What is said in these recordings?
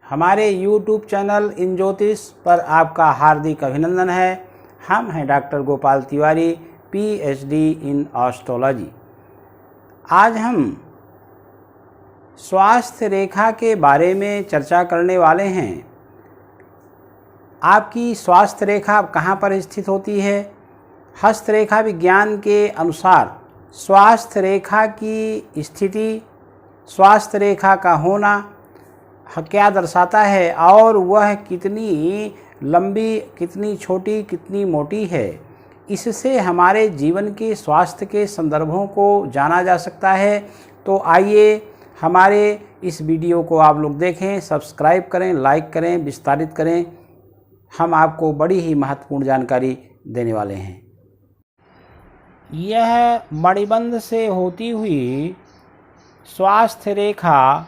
हमारे YouTube channel in ज्योतिष पर आपका हार्दिक अभिनंदन है। हम हैं doctor Gopal Tiwari, PhD in astrology. आज हम स्वास्थ्य रेखा के बारे में चर्चा करने वाले हैं। आपकी स्वास्थ्य रेखा कहाँ पर स्थित होती है? हस्तरेखा विज्ञान के अनुसार स्वास्थ्य रेखा की स्थिति, स्वास्थ्य रेखा का होना क्या दर्शाता है और वह कितनी लंबी, कितनी छोटी, कितनी मोटी है, इससे हमारे जीवन के स्वास्थ्य के संदर्भों को जाना जा सकता है। तो आइए हमारे इस वीडियो को आप लोग देखें, सब्सक्राइब करें, लाइक करें, विस्तारित करें। हम आपको बड़ी ही महत्वपूर्ण जानकारी देने वाले हैं। यह मणिबंध से होती हुई स्वास्थ्य रेखा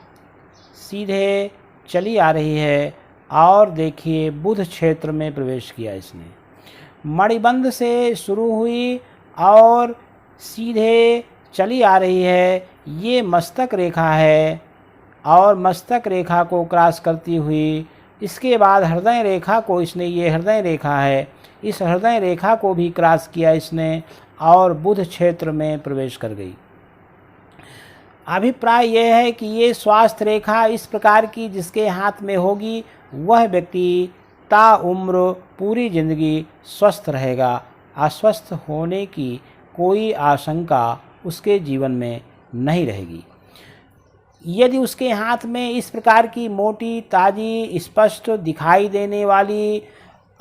सीधे चली आ रही है और देखिए बुध क्षेत्र में प्रवेश किया इसने। मणिबंध से शुरू हुई और सीधे चली आ रही है। ये मस्तक रेखा है और मस्तक रेखा को क्रॉस करती हुई इसके बाद हृदय रेखा को इसने, ये हृदय रेखा है, इस हृदय रेखा को भी क्रॉस किया इसने और बुध क्षेत्र में प्रवेश कर गई। अभिप्राय यह है कि ये स्वास्थ्य रेखा इस प्रकार की जिसके हाथ में होगी वह व्यक्ति ताउम्र पूरी जिंदगी स्वस्थ रहेगा। अस्वस्थ होने की कोई आशंका उसके जीवन में नहीं रहेगी। यदि उसके हाथ में इस प्रकार की मोटी, ताजी, स्पष्ट दिखाई देने वाली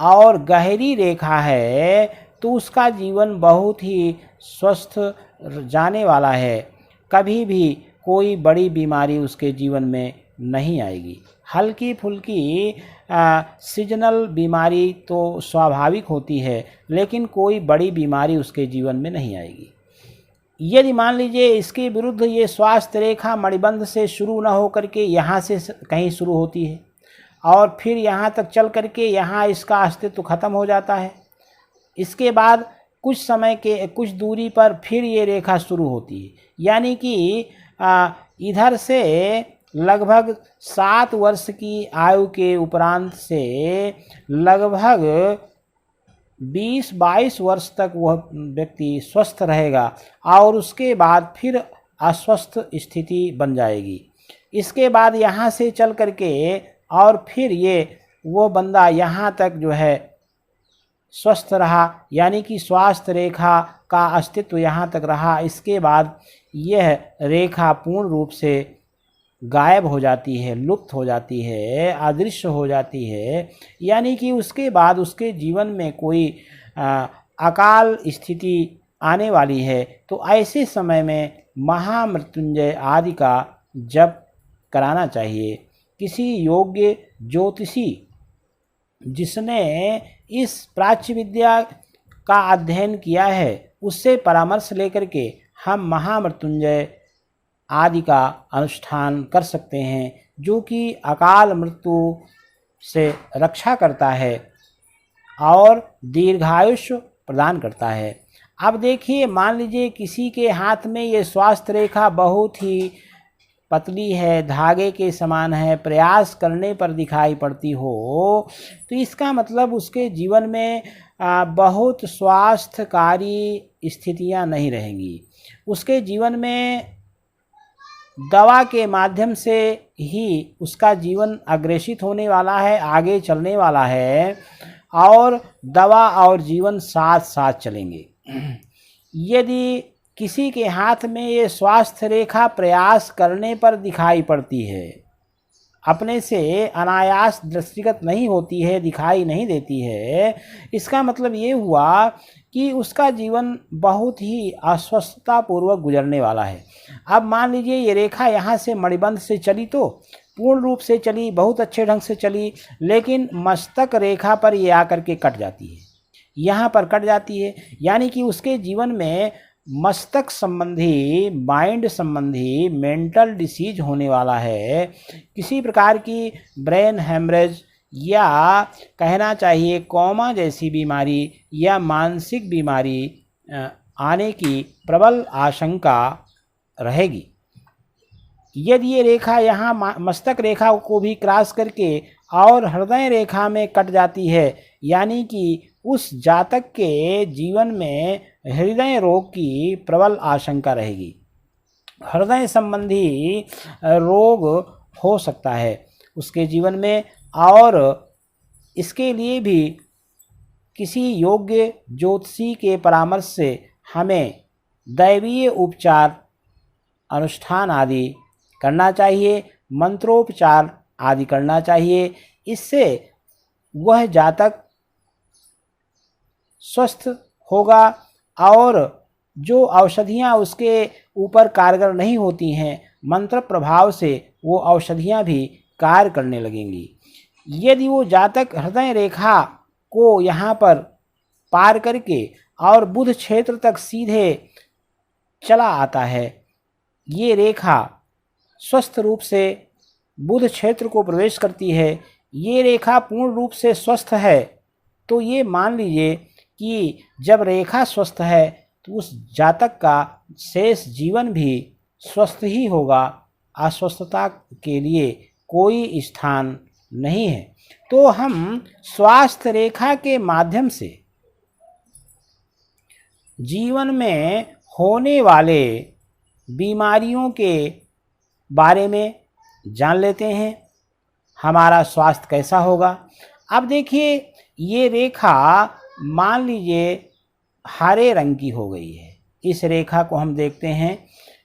और गहरी रेखा है तो उसका जीवन बहुत ही स्वस्थ जाने वाला है। कभी भी कोई बड़ी बीमारी उसके जीवन में नहीं आएगी। हल्की फुल्की सीजनल बीमारी तो स्वाभाविक होती है, लेकिन कोई बड़ी बीमारी उसके जीवन में नहीं आएगी। यदि मान लीजिए इसके विरुद्ध ये स्वास्थ्य रेखा मणिबंध से शुरू न होकर के यहाँ से कहीं शुरू होती है और फिर यहाँ तक चल करके यहाँ इसका अस्तित्व खत्म हो जाता है, इसके बाद कुछ समय के कुछ दूरी पर फिर ये रेखा शुरू होती है, यानी कि इधर से लगभग 7 वर्ष की आयु के उपरांत से लगभग 20-22 वर्ष तक वह व्यक्ति स्वस्थ रहेगा और उसके बाद फिर अस्वस्थ स्थिति बन जाएगी। इसके बाद यहाँ से चल करके और फिर ये वो बंदा यहाँ तक जो है स्वस्थ रहा, यानी कि स्वास्थ्य रेखा का अस्तित्व यहाँ तक रहा। इसके बाद यह रेखा पूर्ण रूप से गायब हो जाती है, लुप्त हो जाती है, अदृश्य हो जाती है, यानी कि उसके बाद उसके जीवन में कोई अकाल स्थिति आने वाली है। तो ऐसे समय में महामृत्युंजय आदि का जप कराना चाहिए। किसी योग्य ज्योतिषी जिसने इस प्राच्य विद्या का अध्ययन किया है उससे परामर्श लेकर के हम महामृत्युंजय आदि का अनुष्ठान कर सकते हैं, जो कि अकाल मृत्यु से रक्षा करता है और दीर्घायुष्य प्रदान करता है। अब देखिए, मान लीजिए किसी के हाथ में ये स्वास्थ्य रेखा बहुत ही पतली है, धागे के समान है, प्रयास करने पर दिखाई पड़ती हो, तो इसका मतलब उसके जीवन में बहुत स्वास्थ्यकारी स्थितियां नहीं रहेंगी। उसके जीवन में दवा के माध्यम से ही उसका जीवन अग्रेसित होने वाला है, आगे चलने वाला है और दवा और जीवन साथ साथ चलेंगे। यदि किसी के हाथ में ये स्वास्थ्य रेखा प्रयास करने पर दिखाई पड़ती है, अपने से अनायास दृष्टिगत नहीं होती है, दिखाई नहीं देती है, इसका मतलब ये हुआ कि उसका जीवन बहुत ही अस्वस्थतापूर्वक गुजरने वाला है। अब मान लीजिए ये रेखा यहाँ से मणिबंध से चली तो पूर्ण रूप से चली, बहुत अच्छे ढंग से चली, लेकिन मस्तक रेखा पर ये आकर के कट जाती है, यहाँ पर कट जाती है, यानी कि उसके जीवन में मस्तक संबंधी, माइंड संबंधी मेंटल डिसीज होने वाला है। किसी प्रकार की ब्रेन हेमरेज या कहना चाहिए कोमा जैसी बीमारी या मानसिक बीमारी आने की प्रबल आशंका रहेगी। यदि ये रेखा यहाँ मस्तक रेखा को भी क्रॉस करके और हृदय रेखा में कट जाती है, यानी कि उस जातक के जीवन में हृदय रोग की प्रबल आशंका रहेगी। हृदय संबंधी रोग हो सकता है उसके जीवन में, और इसके लिए भी किसी योग्य ज्योतिषी के परामर्श से हमें दैवीय उपचार अनुष्ठान आदि करना चाहिए, मंत्रोपचार आदि करना चाहिए। इससे वह जातक स्वस्थ होगा और जो औषधियाँ उसके ऊपर कारगर नहीं होती हैं, मंत्र प्रभाव से वो औषधियाँ भी कार्य करने लगेंगी। यदि वो जातक हृदय रेखा को यहाँ पर पार करके और बुध क्षेत्र तक सीधे चला आता है, ये रेखा स्वस्थ रूप से बुध क्षेत्र को प्रवेश करती है, ये रेखा पूर्ण रूप से स्वस्थ है, तो ये मान लीजिए कि जब रेखा स्वस्थ है तो उस जातक का शेष जीवन भी स्वस्थ ही होगा, अस्वस्थता के लिए कोई स्थान नहीं है। तो हम स्वास्थ्य रेखा के माध्यम से जीवन में होने वाले बीमारियों के बारे में जान लेते हैं, हमारा स्वास्थ्य कैसा होगा। अब देखिए, ये रेखा मान लीजिए हरे रंग की हो गई है, इस रेखा को हम देखते हैं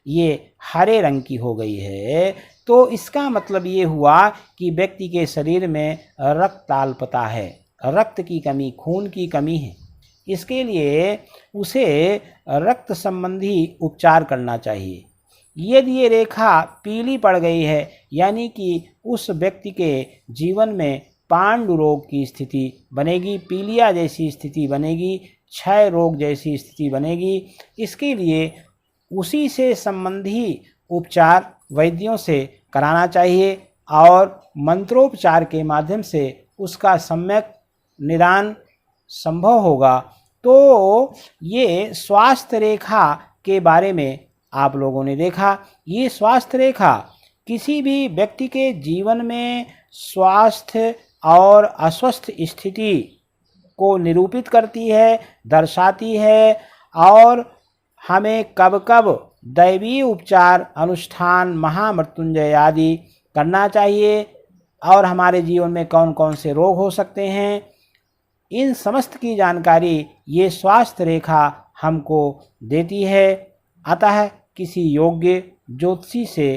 ये हरे रंग की हो गई है, तो इसका मतलब ये हुआ कि व्यक्ति के शरीर में रक्ताल्पता है, रक्त की कमी, खून की कमी है। इसके लिए उसे रक्त संबंधी उपचार करना चाहिए। यदि ये रेखा पीली पड़ गई है, यानी कि उस व्यक्ति के जीवन में पांडु रोग की स्थिति बनेगी, पीलिया जैसी स्थिति बनेगी, क्षय रोग जैसी स्थिति बनेगी। इसके लिए उसी से संबंधी उपचार वैद्यों से कराना चाहिए और मंत्रोपचार के माध्यम से उसका सम्यक निदान संभव होगा। तो ये स्वास्थ्य रेखा के बारे में आप लोगों ने देखा। ये स्वास्थ्य रेखा किसी भी व्यक्ति के जीवन में स्वास्थ्य और अस्वस्थ स्थिति को निरूपित करती है, दर्शाती है, और हमें कब कब दैवीय उपचार अनुष्ठान महामृत्युंजय आदि करना चाहिए, और हमारे जीवन में कौन कौन से रोग हो सकते हैं, इन समस्त की जानकारी ये स्वास्थ्य रेखा हमको देती है। अतः किसी योग्य ज्योतिषी से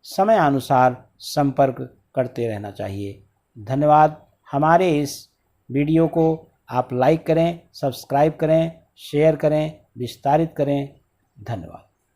समयानुसार संपर्क करते रहना चाहिए। धन्यवाद। हमारे इस वीडियो को आप लाइक करें, सब्सक्राइब करें, शेयर करें, विस्तारित करें। धन्यवाद।